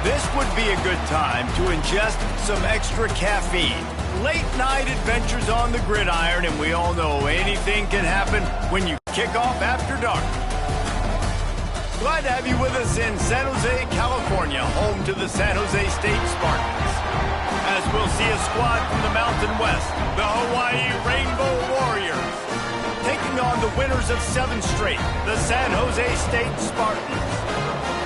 This would be a good time to ingest some extra caffeine. Late night adventures on the gridiron, and we all know anything can happen when you kick off after dark. Glad to have you with us in San Jose, California, home to the San Jose State Spartans. As we'll see a squad from the Mountain West, the Hawaii Rainbow Warriors, taking on the winners of 7 straight, the San Jose State Spartans.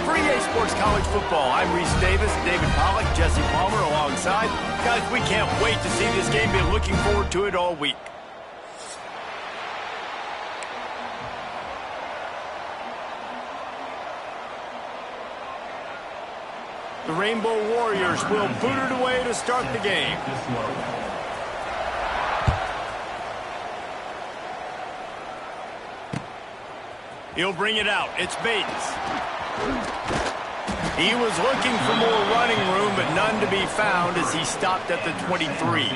For EA Sports College Football, I'm Reese Davis, David Pollack, Jesse Palmer alongside. Guys, we can't wait to see this game. Been looking forward to it all week. The Rainbow Warriors will boot it away to start the game. He'll bring it out. It's Bates. He was looking for more running room, but none to be found as he stopped at the 23.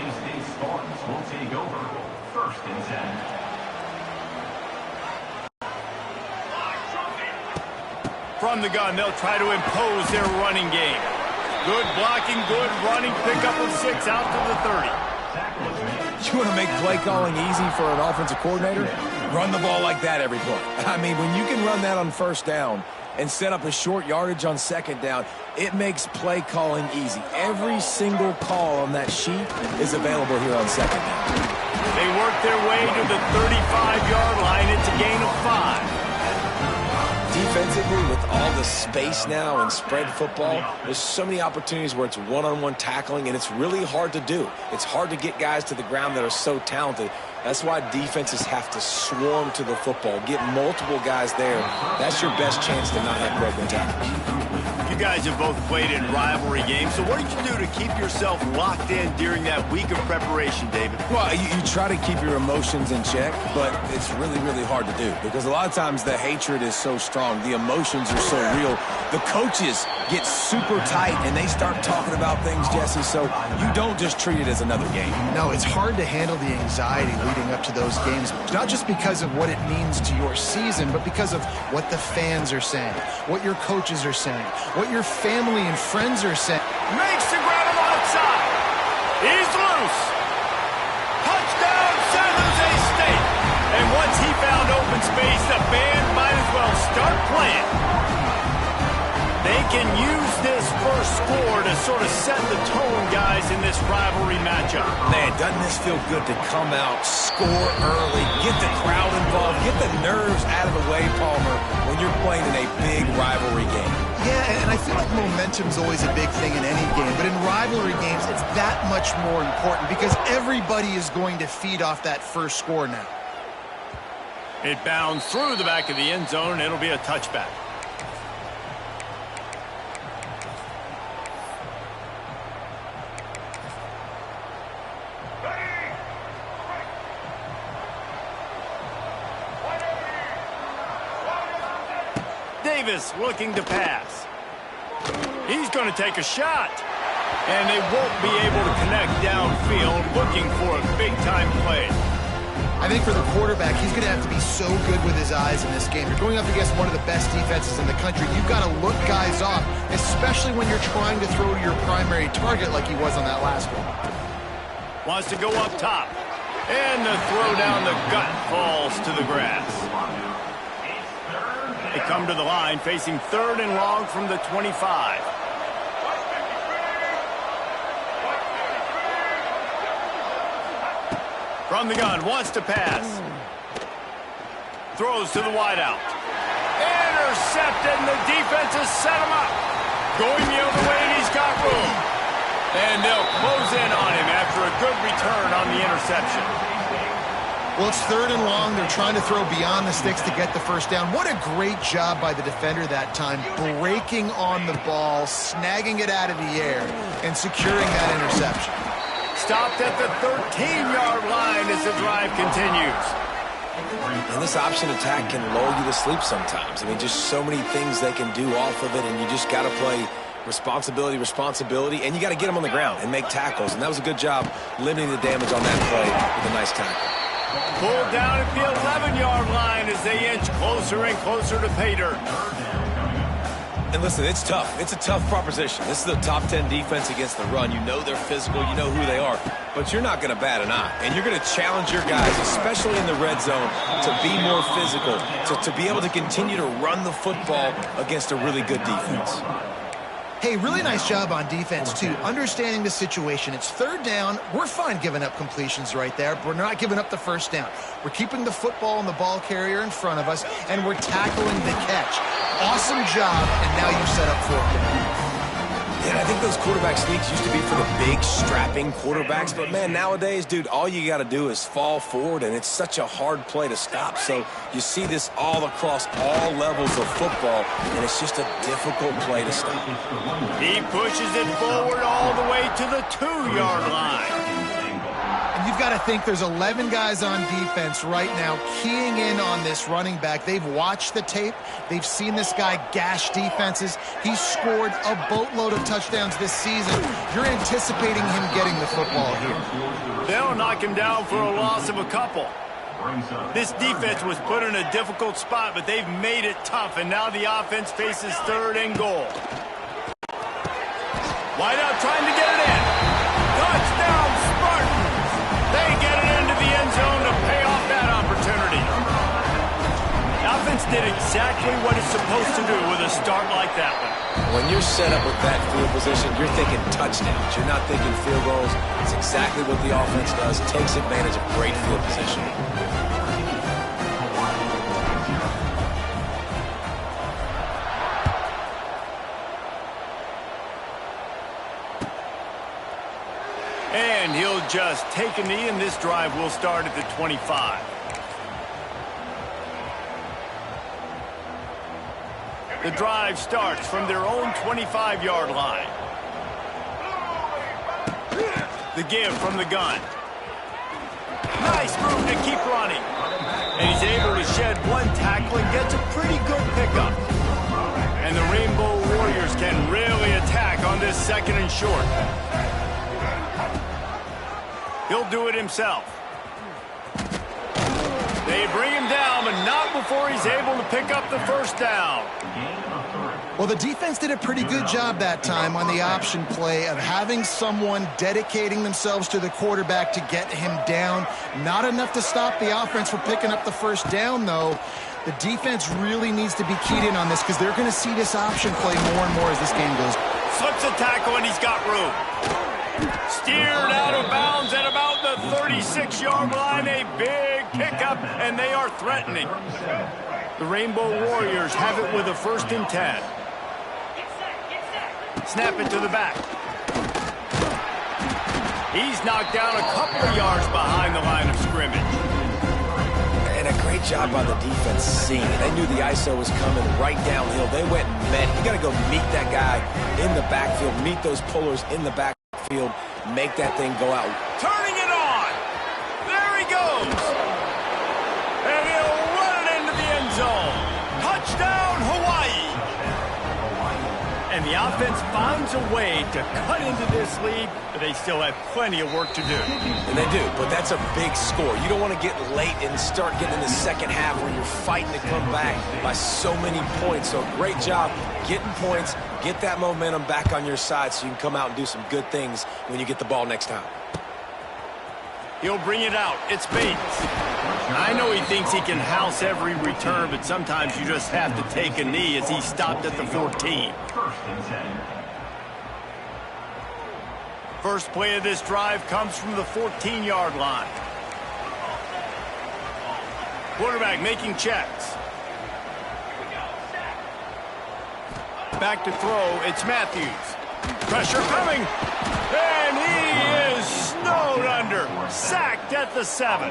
From the gun, they'll try to impose their running game. Good blocking, good running, pickup of 6 out to the 30. You want to make play calling easy for an offensive coordinator? Run the ball like that every play. I mean, when you can run that on first down and set up a short yardage on second down, it makes play calling easy. Every single call on that sheet is available here on second down. They work their way to the 35-yard line. It's a gain of 5. Defensively, with all the space now and spread football, there's so many opportunities where it's one-on-one tackling, and it's really hard to do. It's hard to get guys to the ground that are so talented. That's why defenses have to swarm to the football, get multiple guys there. That's your best chance to not have broken tackles. You guys have both played in rivalry games, so what did you do to keep yourself locked in during that week of preparation, David? Well, you try to keep your emotions in check, but it's really, really hard to do because a lot of times the hatred is so strong. The emotions are so real. The coaches get super tight, and they start talking about things, Jesse, so you don't just treat it as another game. No, it's hard to handle the anxiety leading up to those games, not just because of what it means to your season, but because of what the fans are saying, what your coaches are saying, what your family and friends are saying. Makes the grab him outside. He's loose. Touchdown, San Jose State. And once he found open space, the band might as well start playing. They can use this first score to sort of set the tone, guys, in this rivalry matchup. Man, doesn't this feel good to come out, score early, get the crowd involved, get the nerves out of the way, Palmer, when you're playing in a big rivalry game? Yeah, and I feel like momentum's always a big thing in any game, but in rivalry games, it's that much more important because everybody is going to feed off that first score now. It bounds through the back of the end zone, and it'll be a touchback. Davis looking to pass. He's going to take a shot. And they won't be able to connect downfield, looking for a big-time play. I think for the quarterback, he's going to have to be so good with his eyes in this game. You're going up against one of the best defenses in the country. You've got to look guys off, especially when you're trying to throw to your primary target like he was on that last one. Wants to go up top. And the throw down the gut falls to the grass. They come to the line facing 3rd and long from the 25. From the gun, wants to pass. Throws to the wideout. Intercepted, and the defense has set him up. Going the other way, and he's got room. And they'll close in on him after a good return on the interception. Well, it's 3rd and long. They're trying to throw beyond the sticks to get the first down. What a great job by the defender that time, breaking on the ball, snagging it out of the air, and securing that interception. Stopped at the 13-yard line as the drive continues. And this option attack can lull you to sleep sometimes. I mean, just so many things they can do off of it, and you just got to play responsibility, and you got to get them on the ground and make tackles. And that was a good job limiting the damage on that play with a nice tackle. Pulled down at the 11-yard line as they inch closer and closer to pay dirt. And listen, it's tough. It's a tough proposition. This is a top 10 defense against the run. You know they're physical. You know who they are. But you're not going to bat an eye. And you're going to challenge your guys, especially in the red zone, to be more physical, to be able to continue to run the football against a really good defense. Hey, really nice job on defense, too. Understanding the situation. It's third down. We're fine giving up completions right there, but we're not giving up the first down. We're keeping the football and the ball carrier in front of us, and we're tackling the catch. Awesome job, and now you set up fourth down. And I think those quarterback sneaks used to be for the big, strapping quarterbacks. But, man, nowadays, dude, all you got to do is fall forward, and it's such a hard play to stop. So you see this all across all levels of football, and it's just a difficult play to stop. He pushes it forward all the way to the 2-yard line. And you've got to think there's 11 guys on defense right now keying in on this running back. They've watched the tape. They've seen this guy gash defenses. He's scored a boatload of touchdowns this season. You're anticipating him getting the football here. They'll knock him down for a loss of a couple. This defense was put in a difficult spot, but they've made it tough, and now the offense faces third and goal. Wideout trying to get it in. Touchdown, Spartans! They get it into the end zone to pay off that opportunity. The offense did exactly what it's supposed to do with a start like that one. When you're set up with that field position, you're thinking touchdowns. You're not thinking field goals. It's exactly what the offense does. Takes advantage of great field position. And he'll just take a knee, and this drive will start at the 25. The drive starts from their own 25-yard line. The give from the gun. Nice move to keep running. And he's able to shed one tackle and gets a pretty good pickup. And the Rainbow Warriors can really attack on this second and short. He'll do it himself. They bring him down, but not before he's able to pick up the first down. Well, the defense did a pretty good job that time on the option play of having someone dedicating themselves to the quarterback to get him down. Not enough to stop the offense from picking up the first down, though. The defense really needs to be keyed in on this because they're going to see this option play more and more as this game goes. Slips a tackle, and he's got room. Steered out of bounds at about the 36-yard line. A big pickup, and they are threatening. The Rainbow Warriors have it with a 1st and 10. Snap it to the back. He's knocked down a couple of yards behind the line of scrimmage. And a great job by the defense seeing it. They knew the ISO was coming right downhill. They went and met. You got to go meet that guy in the backfield, meet those pullers in the backfield, make that thing go out. Turning it on. There he goes. And he'll run it into the end zone. Touchdown, Hawaii. And the offense finds a way to cut into this lead, but they still have plenty of work to do. And they do, but that's a big score. You don't want to get late and start getting in the second half where you're fighting to come back by so many points. So great job getting points, get that momentum back on your side so you can come out and do some good things when you get the ball next time. He'll bring it out. It's Bates. I know he thinks he can house every return, but sometimes you just have to take a knee as he stopped at the 14. First play of this drive comes from the 14-yard line. Quarterback making checks. Back to throw. It's Matthews. Pressure coming. And he is snowed under. Sacked at the 7.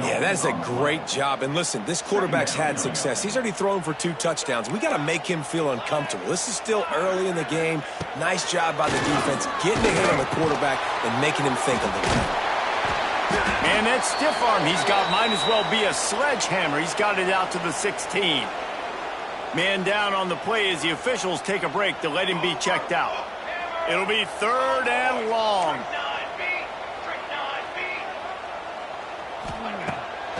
Yeah, that's a great job. And listen, this quarterback's had success. He's already thrown for 2 touchdowns. We got to make him feel uncomfortable. This is still early in the game. Nice job by the defense, getting a hit on the quarterback and making him think a little bit. And that stiff arm he's got might as well be a sledgehammer. He's got it out to the 16. Man down on the play as the officials take a break to let him be checked out. It'll be 3rd and long.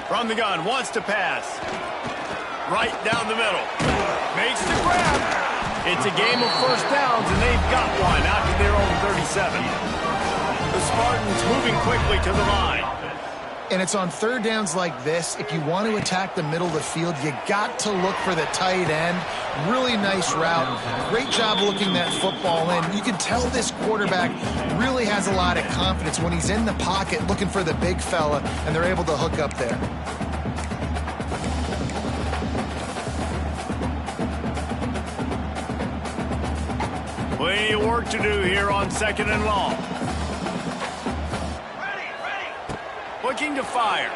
From the gun, wants to pass. right down the middle. Makes the grab. It's a game of first downs, and they've got one out to their own 37. The Spartans moving quickly to the line. And it's on third downs like this. If you want to attack the middle of the field, you got to look for the tight end. Really nice route. Great job looking that football in. You can tell this quarterback really has a lot of confidence when he's in the pocket looking for the big fella, and they're able to hook up there. Plenty of work to do here on 2nd and long. Looking to fire.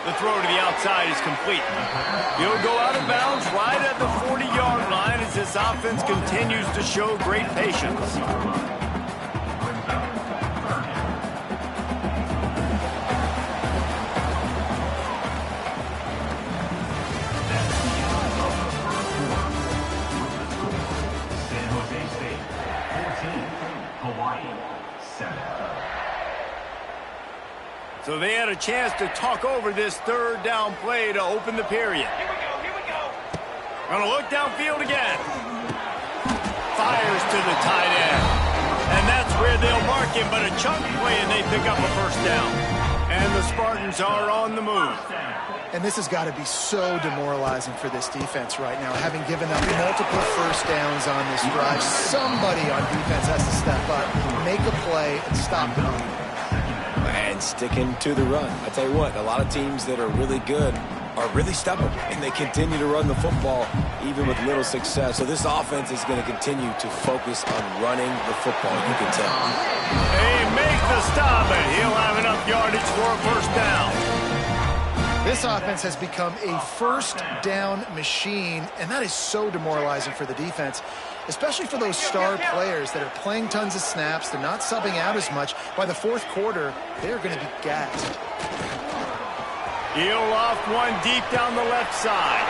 The throw to the outside is complete. He'll go out of bounds right at the 40-yard line as this offense continues to show great patience. So they had a chance to talk over this third down play to open the period. Here we go. Gonna look downfield again. Fires to the tight end. And that's where they'll mark him, but a chunk play and they pick up a first down. And the Spartans are on the move. And this has got to be so demoralizing for this defense right now, having given up multiple first downs on this drive. Somebody on defense has to step up, make a play, and stop the run. And sticking to the run. I tell you what, a lot of teams that are really good are really stubborn, and they continue to run the football even with little success. So this offense is going to continue to focus on running the football, you can tell. They make the stop, and he'll have enough yardage for a first down. This offense has become a first down machine, and that is so demoralizing for the defense, especially for those star players that are playing tons of snaps. They're not subbing out as much. By the fourth quarter, they're going to be gassed. He'll loft one deep down the left side.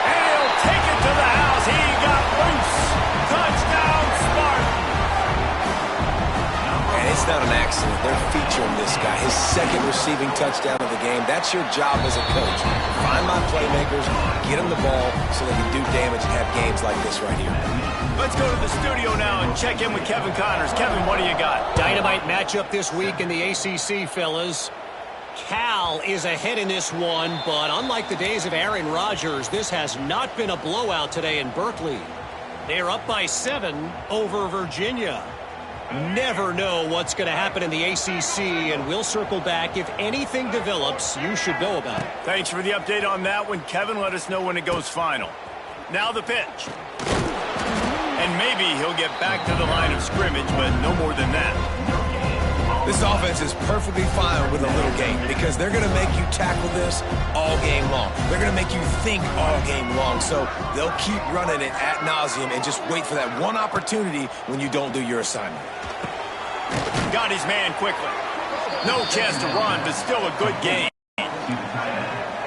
And he'll take it to the house. He got loose. Touchdown, Spartan. And it's not an accident. They're featuring this guy. His second receiving touchdown of the game. That's your job as a coach. Find my playmakers, get them the ball so they can do damage and have games like this right here. Let's go to the studio now and check in with Kevin Connors. Kevin, what do you got? Dynamite matchup this week in the ACC, fellas. Cal is ahead in this one, but unlike the days of Aaron Rodgers, this has not been a blowout today in Berkeley. They're up by 7 over Virginia. Never know what's going to happen in the ACC, and we'll circle back if anything develops you should know about. Thanks for the update on that one, Kevin. Let us know when it goes final. Now the pitch. And maybe he'll get back to the line of scrimmage, but no more than that. This offense is perfectly fine with a little game because they're going to make you tackle this all game long. They're going to make you think all game long. So they'll keep running it ad nauseum and just wait for that one opportunity when you don't do your assignment. Got his man quickly. No chance to run, but still a good game.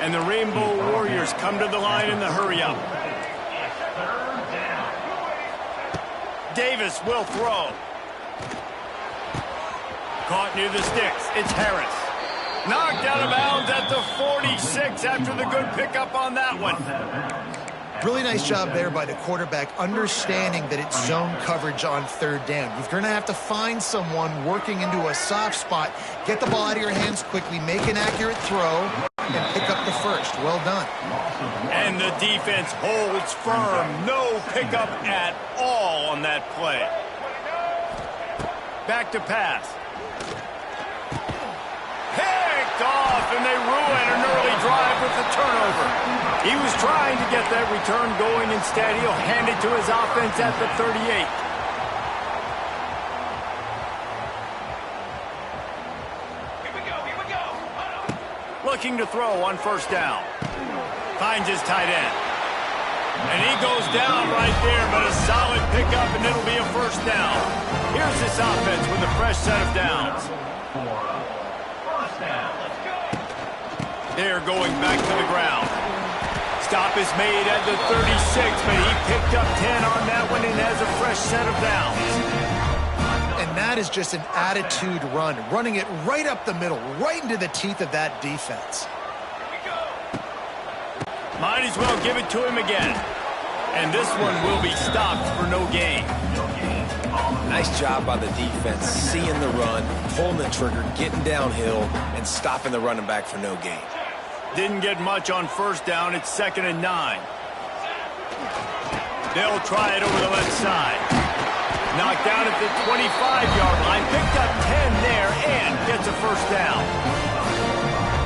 And the Rainbow Warriors come to the line in the hurry-up. Davis will throw. Caught near the sticks. It's Harris. Knocked out of bounds at the 46 after the good pickup on that one. Really nice job there by the quarterback, understanding that it's zone coverage on third down. You're going to have to find someone working into a soft spot, get the ball out of your hands quickly, make an accurate throw, and pick up the first. Well done. And the defense holds firm. No pickup at all on that play. Back to pass. Picked off, and they ruin an early drive with the turnover. He was trying to get that return going. Instead, he'll hand it to his offense at the 38. Here we go. Looking to throw on first down. Finds his tight end. And he goes down right there, but a solid pickup, and it'll be a first down. Here's this offense with a fresh set of downs. They're going back to the ground. Stop is made at the 36, but he picked up 10 on that one and has a fresh set of downs. And that is just an attitude run, running it right up the middle, right into the teeth of that defense. Might as well give it to him again. And this one will be stopped for no gain. Nice job by the defense, seeing the run, pulling the trigger, getting downhill, and stopping the running back for no gain. Didn't get much on first down. It's 2nd and 9. They'll try it over the left side. Knocked down at the 25-yard line. Picked up 10 there and gets a first down.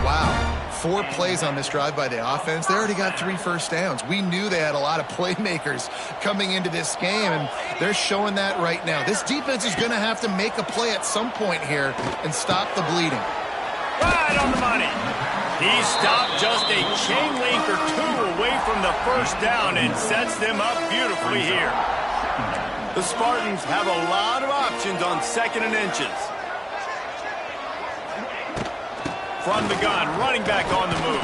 Wow. 4 plays on this drive by the offense. They already got 3 first downs. We knew they had a lot of playmakers coming into this game, and they're showing that right now. This defense is going to have to make a play at some point here and stop the bleeding. Right on the money. He stopped just a chain link or 2 away from the first down and sets them up beautifully here. The Spartans have a lot of options on 2nd and inches. From the gun, running back on the move.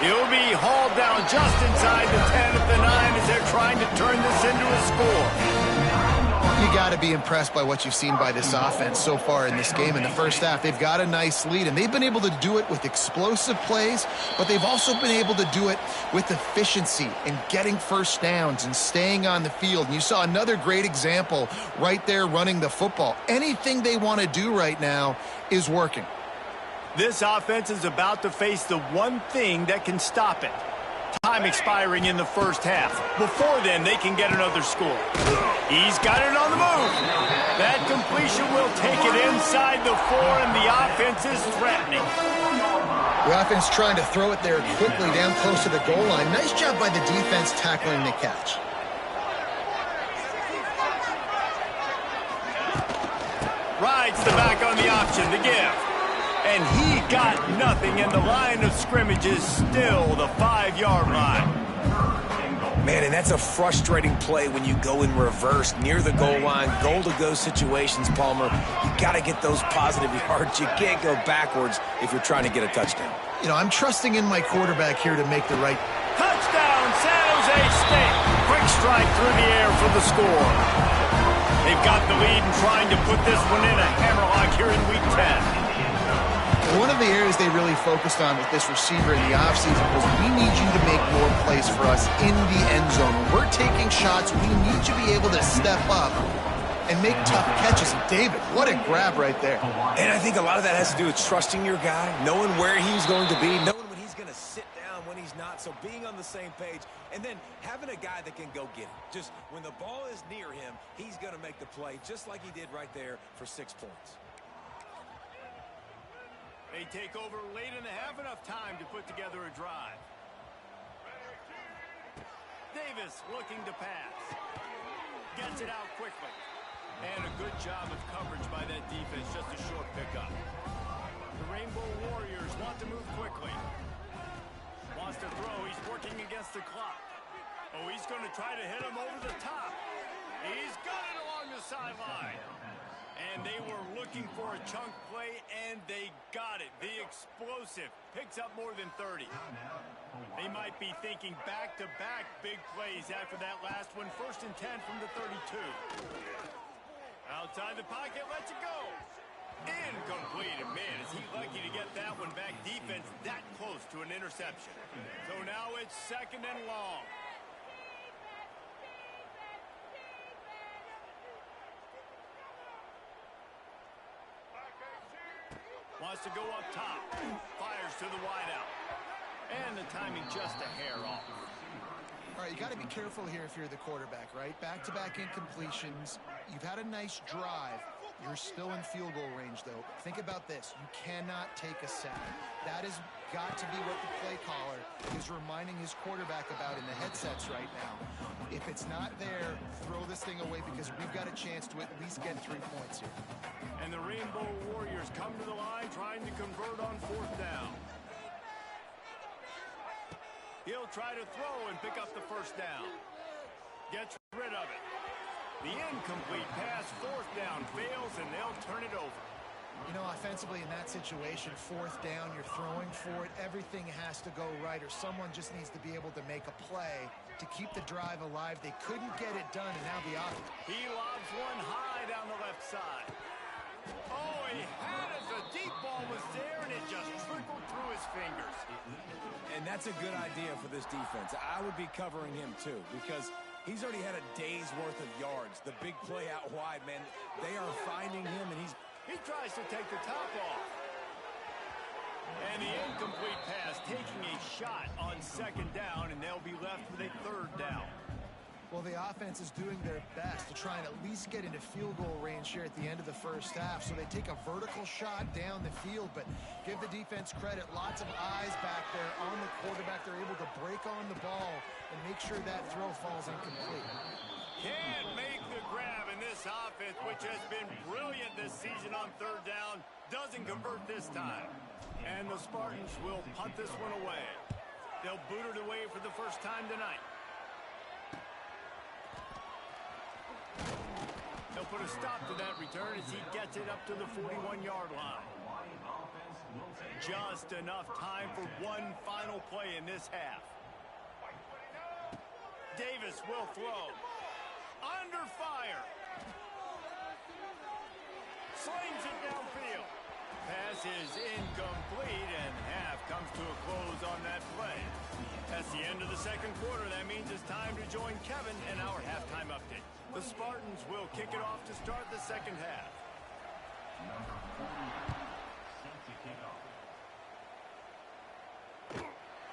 He'll be hauled down just inside the 10 at the 9 as they're trying to turn this into a score. You got to be impressed by what you've seen by this offense so far in this game. In the first half, they've got a nice lead, and they've been able to do it with explosive plays, but they've also been able to do it with efficiency and getting first downs and staying on the field. And you saw another great example right there running the football. Anything they want to do right now is working. This offense is about to face the one thing that can stop it. Time expiring in the first half. Before then, they can get another score. He's got it on the move. That completion will take it inside the 4, and the offense is threatening. The offense trying to throw it there quickly down close to the goal line. Nice job by the defense tackling the catch. Rides the back on the option to give. And he got nothing, and the line of scrimmage is still the 5-yard line. Man, and that's a frustrating play when you go in reverse near the goal line, goal-to-go situations, Palmer. You got to get those positive yards. You can't go backwards if you're trying to get a touchdown. You know, I'm trusting in my quarterback here to make the right. Touchdown, San Jose State. Quick strike through the air for the score. They've got the lead and trying to put this one in a hammerlock here in Week 10. One of the areas they really focused on with this receiver in the offseason was we need you to make more plays for us in the end zone. When we're taking shots, we need you to be able to step up and make tough catches. David, what a grab right there. And I think a lot of that has to do with trusting your guy, knowing where he's going to be, knowing when he's going to sit down, when he's not, so being on the same page, and then having a guy that can go get it. Just when the ball is near him, he's going to make the play, just like he did right there for 6 points. They take over late in the half, enough time to put together a drive. Davis looking to pass. Gets it out quickly. And a good job of coverage by that defense, just a short pickup. The Rainbow Warriors want to move quickly. Wants to throw, he's working against the clock. Oh, he's going to try to hit him over the top. He's got it along the sideline. And they were looking for a chunk play, and they got it. The explosive picks up more than 30. They might be thinking back-to-back big plays after that last one. 1st and 10 from the 32. Outside the pocket, lets it go. Incomplete. And man, is he lucky to get that one back. Defense that close to an interception. So now it's 2nd and long. Wants to go up top. Fires to the wideout. And the timing just a hair off. All right, you got to be careful here if you're the quarterback, right? Back-to-back incompletions. You've had a nice drive. You're still in field goal range, though. Think about this. You cannot take a sack. That has got to be what the play caller is reminding his quarterback about in the headsets right now. If it's not there, throw this thing away because we've got a chance to at least get 3 points here. And the Rainbow Warriors come to the line trying to convert on 4th down. He'll try to throw and pick up the first down. Gets rid of it. The incomplete pass, 4th down, fails, and they'll turn it over. You know, offensively in that situation, 4th down, you're throwing for it. Everything has to go right, or someone just needs to be able to make a play to keep the drive alive. They couldn't get it done, and now the offense. He lobs one high down the left side. Oh, he had it. The deep ball was there, and it just trickled through his fingers. And that's a good idea for this defense. I would be covering him, too, because he's already had a day's worth of yards. The big play out wide, man, they are finding him, and he tries to take the top off. And the incomplete pass taking a shot on second down, and they'll be left with a third down. Well, the offense is doing their best to try and at least get into field goal range here at the end of the first half. So they take a vertical shot down the field, but give the defense credit. Lots of eyes back there on the quarterback. They're able to break on the ball and make sure that throw falls incomplete. Can't make the grab, and this offense, which has been brilliant this season on third down, doesn't convert this time. And the Spartans will punt this one away. They'll boot it away for the first time tonight. They'll put a stop to that return as he gets it up to the 41-yard line. Just enough time for one final play in this half. Davis will throw. Under fire. Slings it downfield. Pass is incomplete, and half comes to a close on that play. That's the end of the second quarter. That means it's time to join Kevin in our halftime update. The Spartans will kick it off to start the second half.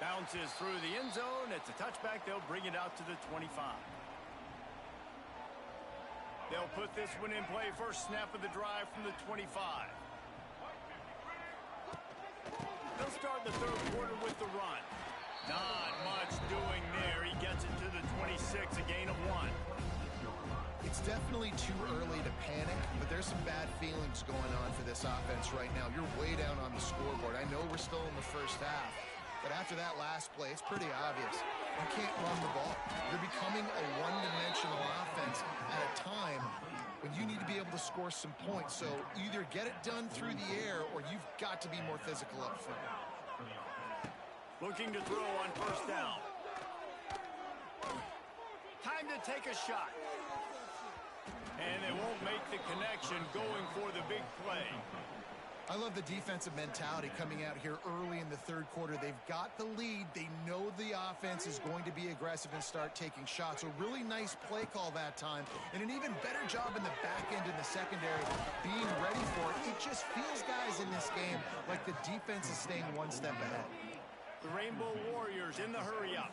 Bounces through the end zone. It's a touchback. They'll bring it out to the 25. They'll put this one in play. First snap of the drive from the 25. They'll start the third quarter with the run. Not much doing there. He gets it to the 26, a gain of 1. It's definitely too early to panic, but there's some bad feelings going on for this offense right now. You're way down on the scoreboard. I know we're still in the first half, but after that last play, it's pretty obvious. You can't run the ball. You're becoming a one-dimensional offense at a time when you need to be able to score some points. So either get it done through the air or you've got to be more physical up front. Looking to throw on first down. Time to take a shot. And they won't make the connection going for the big play. I love the defensive mentality coming out here early in the third quarter. They've got the lead. They know the offense is going to be aggressive and start taking shots. A really nice play call that time, and an even better job in the back end in the secondary being ready for it. It just feels, guys, in this game like the defense is staying one step ahead. The Rainbow Warriors in the hurry-up.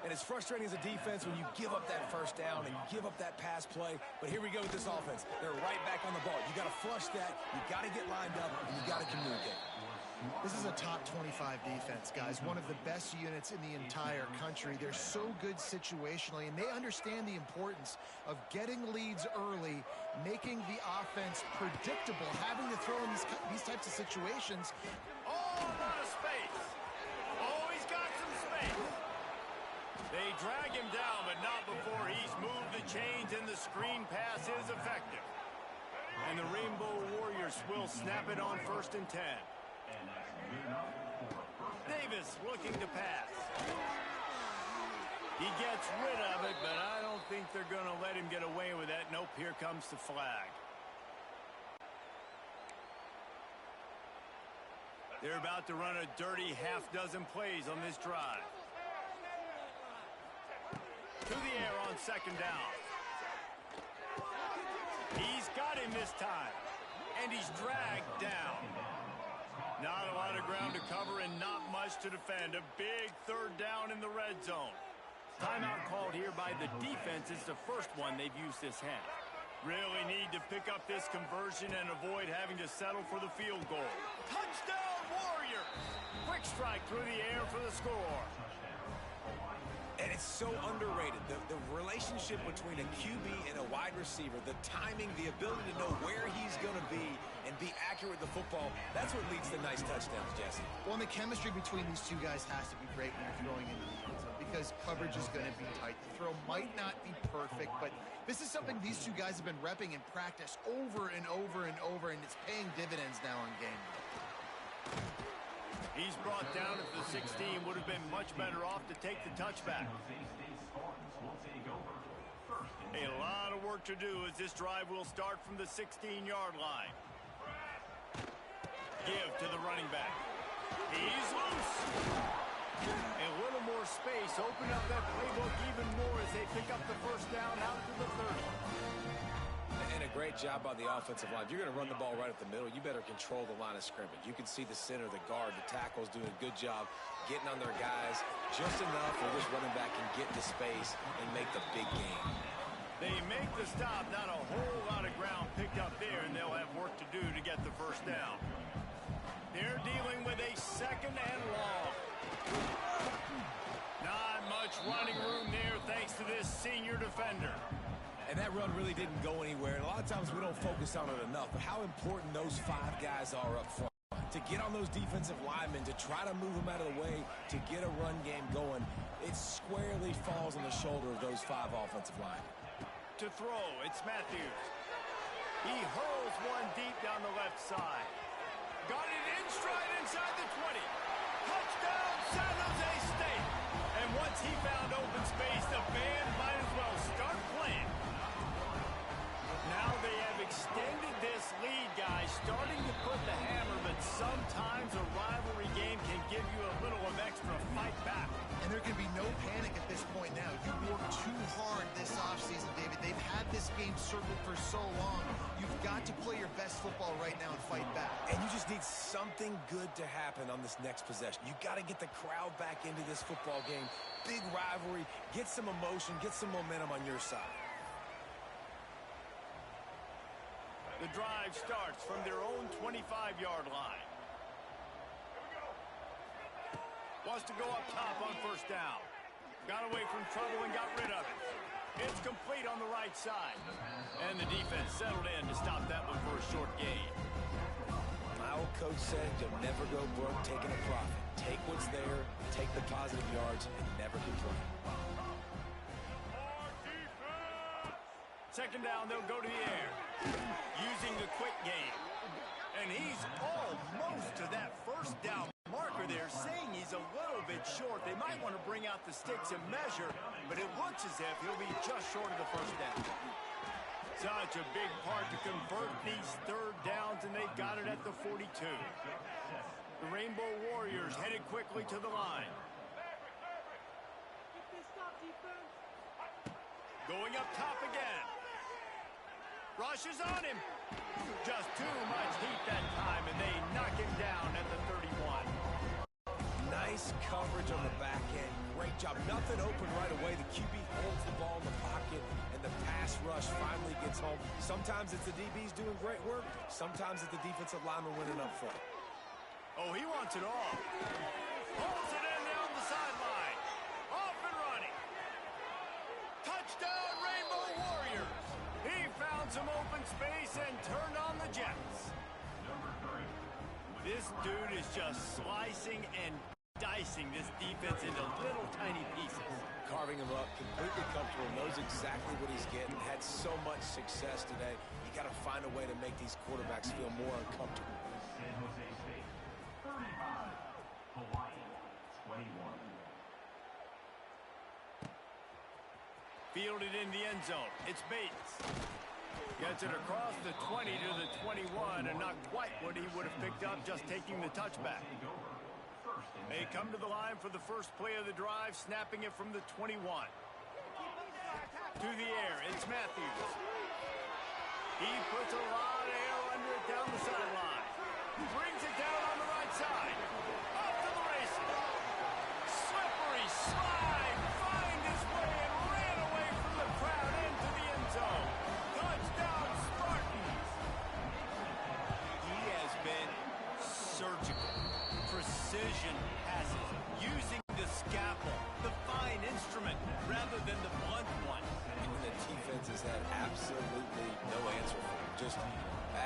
And it's frustrating as a defense when you give up that first down and you give up that pass play. But here we go with this offense. They're right back on the ball. You got to flush that. You got to get lined up, and you got to communicate. This is a top 25 defense, guys. One of the best units in the entire country. They're so good situationally, and they understand the importance of getting leads early, making the offense predictable, having to throw in these types of situations. Oh, a lot of space. Oh, he's got some space. They drag him down, but not before he's moved the chains, and the screen pass is effective. And the Rainbow Warriors will snap it on 1st and 10. Davis looking to pass. He gets rid of it, but I don't think they're going to let him get away with that. Nope, here comes the flag. They're about to run a dirty half-dozen plays on this drive. To the air on second down. He's got him this time. And he's dragged down. Not a lot of ground to cover and not much to defend. A big third down in the red zone. Timeout called here by the defense. It's the first one they've used this half. Really need to pick up this conversion and avoid having to settle for the field goal. Touchdown Warriors! Quick strike through the air for the score. And it's so underrated. The relationship between a QB and a wide receiver, the timing, the ability to know where he's going to be and be accurate with the football, that's what leads to nice touchdowns, Jesse. Well, and the chemistry between these two guys has to be great when you're throwing into the end zone because coverage is going to be tight. The throw might not be perfect, but this is something these two guys have been repping in practice over and over and over, and it's paying dividends now in game. He's brought down at the 16. Would have been much better off to take the touchback. A lot of work to do as this drive will start from the 16-yard line. Give to the running back. He's loose. A little more space. Open up that playbook even more as they pick up the first down out to the 30. And a great job by the offensive line. If you're going to run the ball right at the middle, you better control the line of scrimmage. You can see the center, the guard, the tackle's doing a good job getting on their guys just enough where this running back can get into space and make the big game. They make the stop. Not a whole lot of ground picked up there, and they'll have work to do to get the first down. They're dealing with a second and long. Not much running room there thanks to this senior defender. And that run really didn't go anywhere. And a lot of times we don't focus on it enough. But how important those 5 guys are up front. To get on those defensive linemen, to try to move them out of the way, to get a run game going, it squarely falls on the shoulder of those 5 offensive linemen. To throw, it's Matthews. He hurls one deep down the left side. Got it in stride inside the 20. Touchdown, San Jose State. And once he found open space, the band might as well start playing. Now they have extended this lead, guys, starting to put the hammer, but sometimes a rivalry game can give you a little of extra fight back. And there can be no panic at this point now. You worked too hard this offseason, David. They've had this game circled for so long. You've got to play your best football right now and fight back. And you just need something good to happen on this next possession. You got to get the crowd back into this football game. Big rivalry. Get some emotion. Get some momentum on your side. The drive starts from their own 25-yard line. Wants to go up top on first down. Got away from trouble and got rid of it. It's complete on the right side. And the defense settled in to stop that one for a short gain. My old coach said you'll never go broke taking a profit. Take what's there, take the positive yards, and never complain. Second down, they'll go to the air. Using the quick game. And he's almost to that first down marker there, saying he's a little bit short. They might want to bring out the sticks and measure, but it looks as if he'll be just short of the first down. Such a big part to convert these third downs, and they've got it at the 42. The Rainbow Warriors headed quickly to the line. Going up top again. Rushes on him. Just too much heat that time, and they knock him down at the 31. Nice coverage on the back end. Great job. Nothing open right away. The QB holds the ball in the pocket, and the pass rush finally gets home. Sometimes it's the DBs doing great work. Sometimes it's the defensive lineman winning up front. Oh, he wants it all. Pulls it in down the sideline. Off and running. Touchdown, Rainbow Warriors. He found some open space and turned on the Jets. This dude is just slicing and dicing this defense into little tiny pieces. Carving him up, completely comfortable, knows exactly what he's getting, had so much success today. You got to find a way to make these quarterbacks feel more uncomfortable. San Jose State, 35, Hawaii, 21. Fielded in the end zone. It's Bates. Gets it across the 20 to the 21, and not quite what he would have picked up just taking the touchback. They come to the line for the first play of the drive, snapping it from the 21. To the air, it's Matthews. He puts a lot of air under it down the sideline. Brings it down on the right side. Off to the races. Slippery slide. Find his way and ran away from the crowd into the end zone. Touchdown, Spartans. He has been surgical. Precision passes. Using the scalpel, the fine instrument, rather than the blunt one. And the defense has had absolutely no answer for him. Just,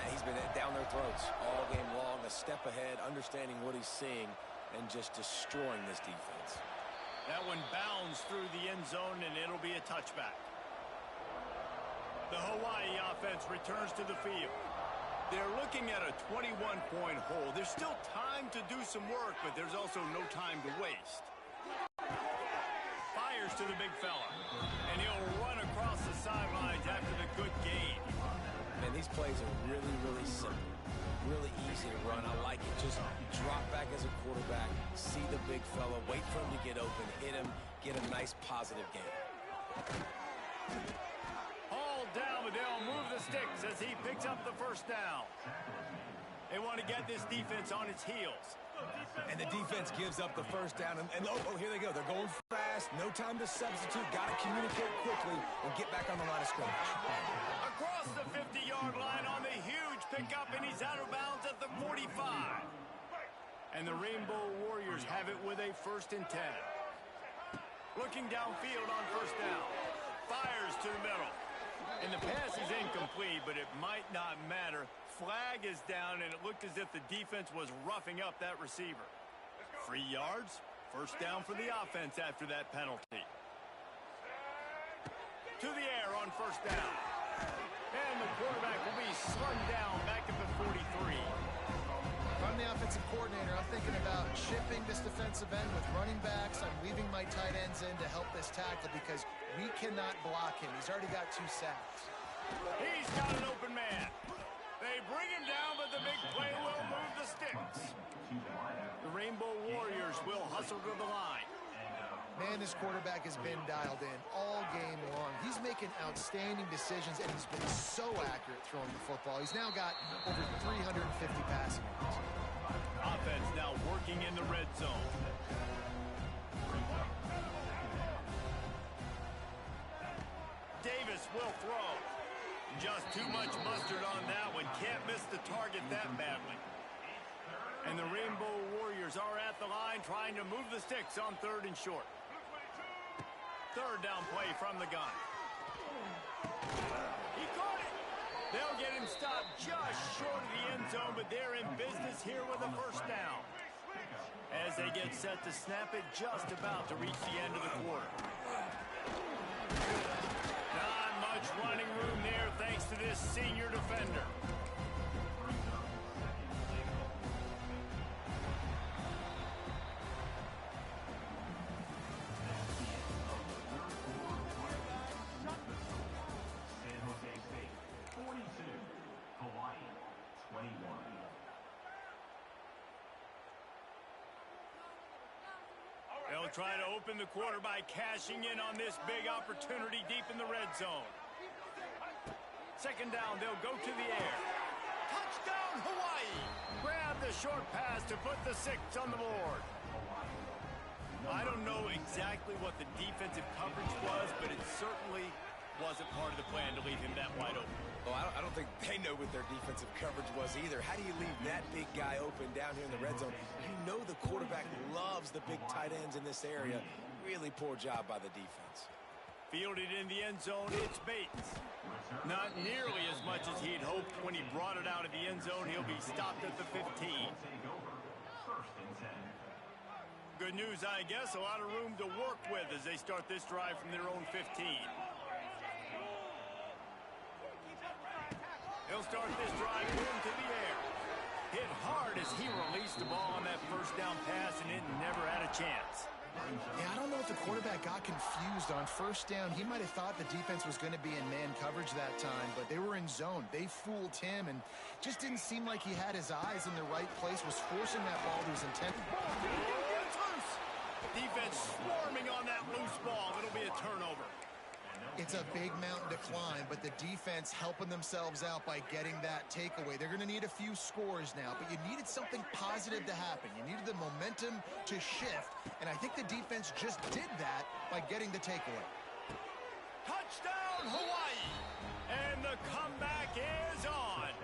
he's been down their throats all game long, a step ahead, understanding what he's seeing, and just destroying this defense. That one bounds through the end zone, and it'll be a touchback. The Hawaii offense returns to the field. They're looking at a 21-point hole. There's still time to do some work, but there's also no time to waste. Fires fires to the big fella. And he'll run across the sidelines after the good gain. Man, these plays are really, really simple. Really easy to run. I like it. Just drop back as a quarterback, see the big fella, wait for him to get open, hit him, get a nice positive gain. Hauled down, but they'll move the sticks as he picks up the first down. They want to get this defense on its heels. And the defense gives up the first down. And oh, here they go. They're going fast. No time to substitute. Got to communicate quickly and get back on the line of scrimmage. Across the 50-yard line on the huge pickup, and he's out of bounds at the 45. And the Rainbow Warriors have it with a 1st and 10. Looking downfield on first down. Fires to the middle. And the pass is incomplete, but it might not matter. Flag is down, and it looked as if the defense was roughing up that receiver. 3 yards, 1st down for the offense after that penalty. To the air on 1st down. And the quarterback will be slung down back at the 43. If I'm the offensive coordinator, I'm thinking about shipping this defensive end with running backs. I'm leaving my tight ends in to help this tackle because we cannot block him. He's already got 2 sacks. He's got an open man. They bring him down, but the big play will move the sticks. The Rainbow Warriors will hustle to the line. Man, this quarterback has been dialed in all game long. He's making outstanding decisions, and he's been so accurate throwing the football. He's now got over 350 passing yards. Offense now working in the red zone. Davis will throw. Just too much mustard on that one. Can't miss the target that badly. And the Rainbow Warriors are at the line trying to move the sticks on 3rd and short. 3rd down play from the gun. He caught it. They'll get him stopped just short of the end zone, but they're in business here with a 1st down. As they get set to snap it, just about to reach the end of the quarter. Not much running room there thanks to this senior defender. San Jose State 42, Hawaii 21. They'll try to open the quarter by cashing in on this big opportunity deep in the red zone. 2nd down, they'll go to the air. Touchdown, Hawaii! Grab the short pass to put the 6 on the board. I don't know exactly what the defensive coverage was, but it certainly wasn't part of the plan to leave him that wide open. Well, I don't think they know what their defensive coverage was either. How do you leave that big guy open down here in the red zone? You know the quarterback loves the big tight ends in this area. Really poor job by the defense. Fielded in the end zone, it's Bates. Not nearly as much as he'd hoped when he brought it out of the end zone. He'll be stopped at the 15. Good news, I guess. A lot of room to work with as they start this drive from their own 15. He'll start this drive going to the air. Hit hard as he released the ball on that 1st down pass, and it never had a chance. Yeah, I don't know if the quarterback got confused on 1st down. He might have thought the defense was going to be in man coverage that time, but they were in zone. They fooled him, and just didn't seem like he had his eyes in the right place, was forcing that ball to his intent. It's loose. Defense swarming on that loose ball. It'll be a turnover. It's a big mountain to climb, but the defense helping themselves out by getting that takeaway. They're going to need a few scores now, but you needed something positive to happen. You needed the momentum to shift, and I think the defense just did that by getting the takeaway. Touchdown, Hawaii! And the comeback is on.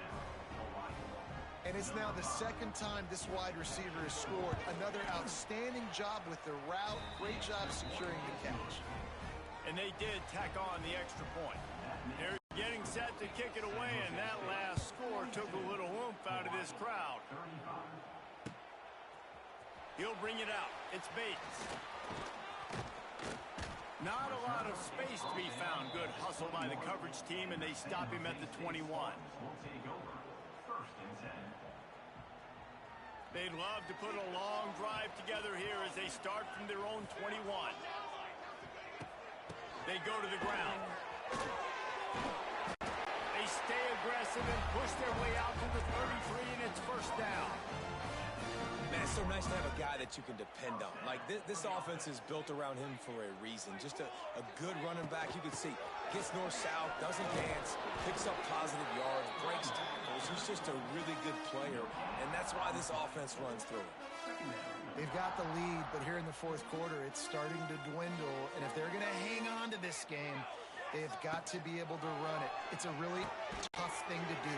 And it's now the 2nd time this wide receiver has scored. Another outstanding job with the route. Great job securing the catch. And they did tack on the extra point. They're getting set to kick it away, and that last score took a little oomph out of this crowd. He'll bring it out. It's Bates. Not a lot of space to be found. Good hustle by the coverage team, and they stop him at the 21. They'd love to put a long drive together here as they start from their own 21. They go to the ground. They stay aggressive and push their way out to the 33, and it's first down. Man, it's so nice to have a guy that you can depend on. Like, this offense is built around him for a reason. Just a good running back. You can see, gets north-south, doesn't dance, picks up positive yards, breaks tackles. He's just a really good player, and that's why this offense runs through him. They've got the lead, but here in the fourth quarter, it's starting to dwindle. And if they're going to hang on to this game, they've got to be able to run it. It's a really tough thing to do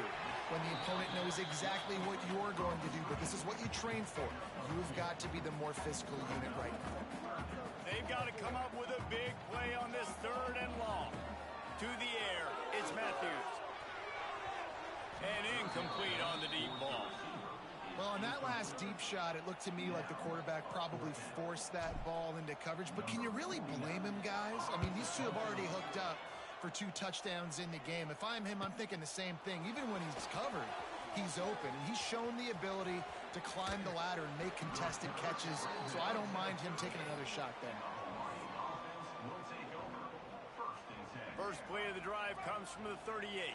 when the opponent knows exactly what you're going to do, but this is what you train for. You've got to be the more physical unit right now. They've got to come up with a big play on this 3rd and long. To the air, it's Matthews. And incomplete on the deep ball. Well, on that last deep shot, it looked to me like the quarterback probably forced that ball into coverage. But can you really blame him, guys? I mean, these two have already hooked up for 2 touchdowns in the game. If I'm him, I'm thinking the same thing. Even when he's covered, he's open. And he's shown the ability to climb the ladder and make contested catches. So I don't mind him taking another shot there. First play of the drive comes from the 38.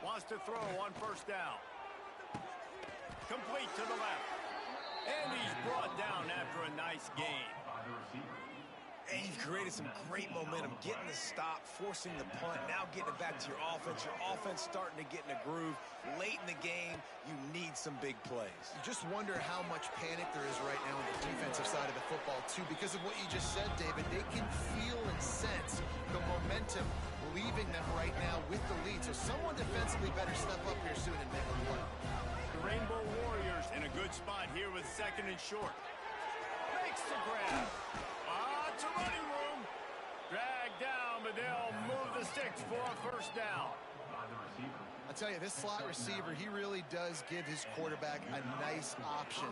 Wants to throw on first down. Complete to the left. And he's brought down after a nice gain. And you've created some great momentum, getting the stop, forcing the punt, now getting it back to your offense. Your offense starting to get in a groove. Late in the game, you need some big plays. You just wonder how much panic there is right now on the defensive side of the football, too. Because of what you just said, David, they can feel and sense the momentum leaving them right now with the lead. So someone defensively better step up here soon and make a play. The Rainbow Warriors in a good spot here with 2nd and short. Makes the grab. It's a running room. Dragged down, but they'll move the sticks for a first down. I tell you, this slot receiver, he really does give his quarterback a nice option.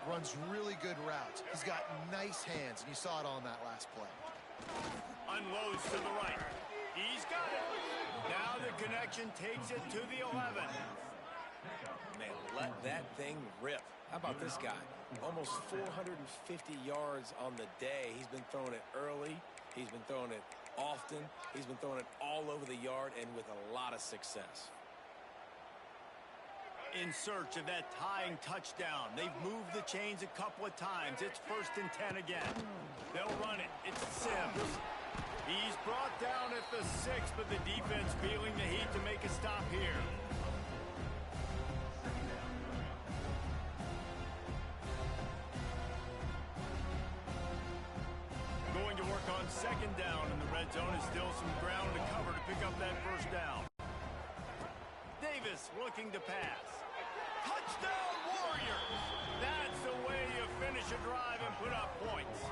Runs really good routes. He's got nice hands, and you saw it on that last play. Unloads to the right. He's got it. Now the connection takes it to the 11. Man, let that thing rip. How about this guy? Almost 450 yards on the day. He's been throwing it early. He's been throwing it often. He's been throwing it all over the yard and with a lot of success. In search of that tying touchdown. They've moved the chains a couple of times. It's 1st and 10 again. They'll run it. It's Sims. He's brought down at the 6, but the defense feeling the heat to make a stop here. Going to work on 2nd down in the red zone. Is still some ground to cover to pick up that first down. Davis looking to pass. Touchdown Warriors! That's the way you finish a drive and put up points.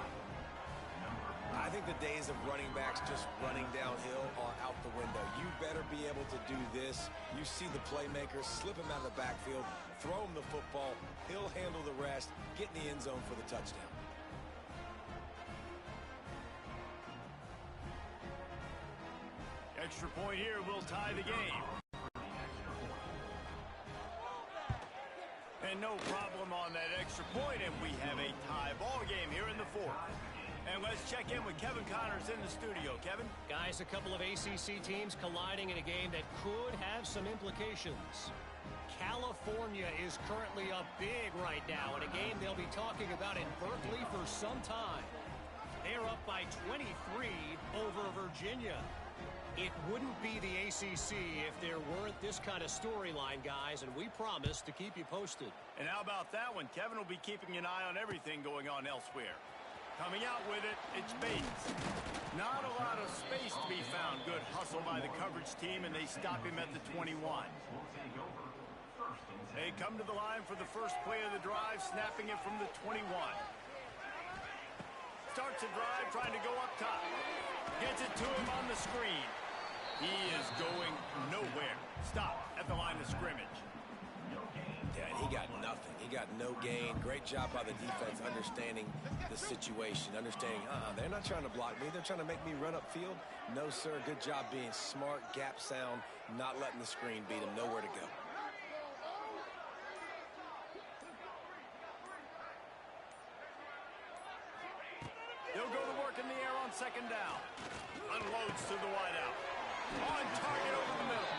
I think the days of running backs just running downhill are out the window. You better be able to do this. You see the playmaker, slip him out of the backfield, throw him the football. He'll handle the rest, get in the end zone for the touchdown. Extra point here will tie the game. And no problem on that extra point, and we have a tie ball game here in the 4th. And let's check in with Kevin Connors in the studio. Kevin? Guys, a couple of ACC teams colliding in a game that could have some implications. California is currently up big right now in a game they'll be talking about in Berkeley for some time. They're up by 23 over Virginia. It wouldn't be the ACC if there weren't this kind of storyline, guys, and we promise to keep you posted. And how about that one? Kevin will be keeping an eye on everything going on elsewhere. Coming out with it, it's Bates. Not a lot of space to be found. Good hustle by the coverage team, and they stop him at the 21. They come to the line for the first play of the drive, snapping it from the 21. Starts a drive, trying to go up top. Gets it to him on the screen. He is going nowhere. Stop at the line of scrimmage. Yeah, he got nothing. He got no gain. Great job by the defense understanding the situation, understanding, they're not trying to block me. They're trying to make me run upfield. No, sir. Good job being smart, gap sound, not letting the screen beat him. Nowhere to go. on second down. Unloads to the wideout. On target over the middle.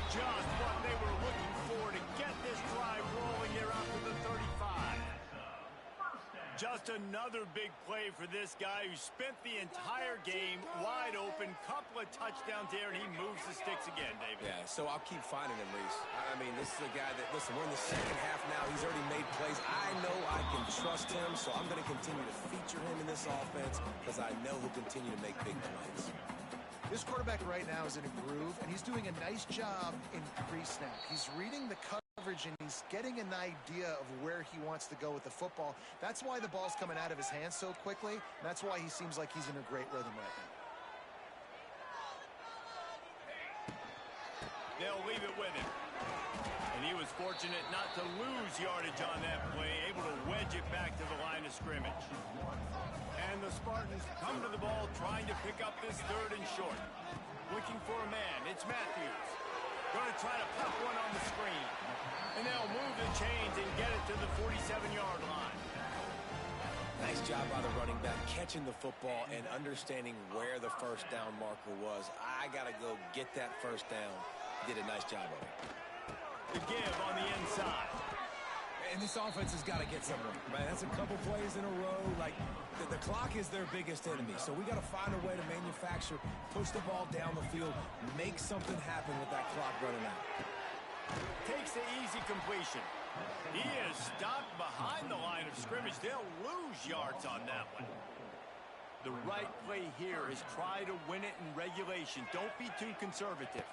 Just what they were looking for to get this drive rolling here out to the 35. Just another big play for this guy who spent the entire game wide open. Couple of touchdowns there, and he moves the sticks again, David. Yeah, so I'll keep finding him, Reese. I mean, this is a guy that, listen, we're in the second half now. He's already made plays. I know I can trust him, so I'm going to continue to feature him in this offense because I know he'll continue to make big plays. This quarterback right now is in a groove, and he's doing a nice job in pre-snap. He's reading the coverage, and he's getting an idea of where he wants to go with the football. That's why the ball's coming out of his hands so quickly. And that's why he seems like he's in a great rhythm right now. They'll leave it with him. And he was fortunate not to lose yardage on that play, able to wedge it back to the line of scrimmage. And the Spartans come to the ball trying to pick up this third and short. Looking for a man. It's Matthews. Going to try to pop one on the screen. And they'll move the chains and get it to the 47-yard line. Nice job by the running back, catching the football and understanding where the first down marker was. I got to go get that first down. Did a nice job of it. The give on the inside. And this offense has got to get something, man. That's a couple plays in a row. Like, the clock is their biggest enemy. So we got to find a way to manufacture, push the ball down the field, make something happen with that clock running out. Takes the easy completion. He is stopped behind the line of scrimmage. They'll lose yards on that one. The right play here is try to win it in regulation. Don't be too conservative.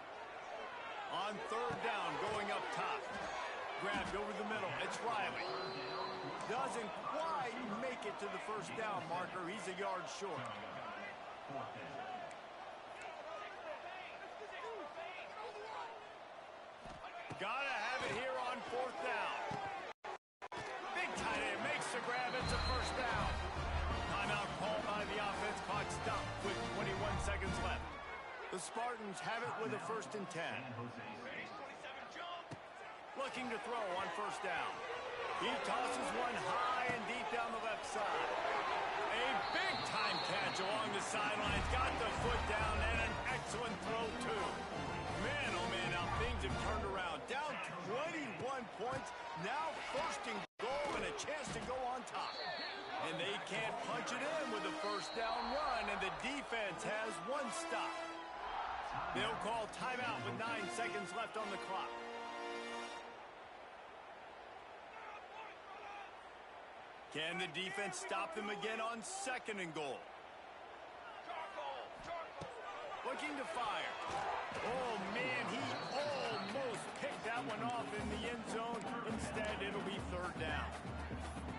On third down, going up top. Grabbed over the middle. It's Riley. Doesn't quite make it to the first down marker. He's a yard short. Gotta have it here on fourth down. Big tight end makes the grab. It's a first down. Timeout called by the offense. Clock stopped with 21 seconds left. The Spartans have it with a 1st and 10. Looking to throw on first down. He tosses one high and deep down the left side. A big-time catch along the sidelines. Got the foot down and an excellent throw, too. Man, oh man, now things have turned around. Down 21 points. Now 1st and goal and a chance to go on top. And they can't punch it in with a first down run, and the defense has one stop. They'll call timeout with 9 seconds left on the clock. Can the defense stop them again on 2nd and goal? Looking to fire. Oh, man, he almost picked that one off in the end zone. Instead, it'll be 3rd down.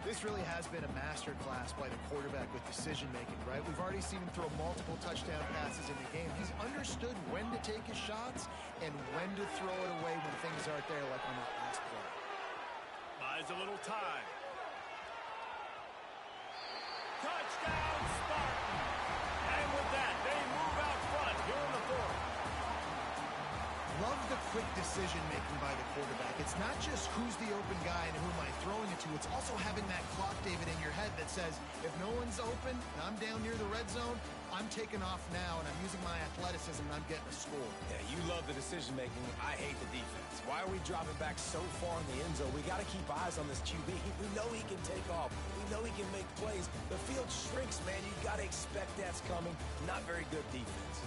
This really has been a masterclass by the quarterback with decision-making, right? We've already seen him throw multiple touchdown passes in the game. He's understood when to take his shots and when to throw it away when things aren't there, like on that last play. Buys a little time. Touchdown, Spartan! And with that, they move out front here in the 4th. Love the quick decision-making by the quarterback. It's not just who's the open guy and who am I throwing it to. It's also having that clock, David, in your head that says, if no one's open and I'm down near the red zone, I'm taking off now, and I'm using my athleticism, and I'm getting a score. Yeah, you love the decision-making. I hate the defense. Why are we dropping back so far in the end zone? We got to keep eyes on this QB. We know he can take off. We know he can make plays. The field shrinks, man. You got to expect that's coming. Not very good defense.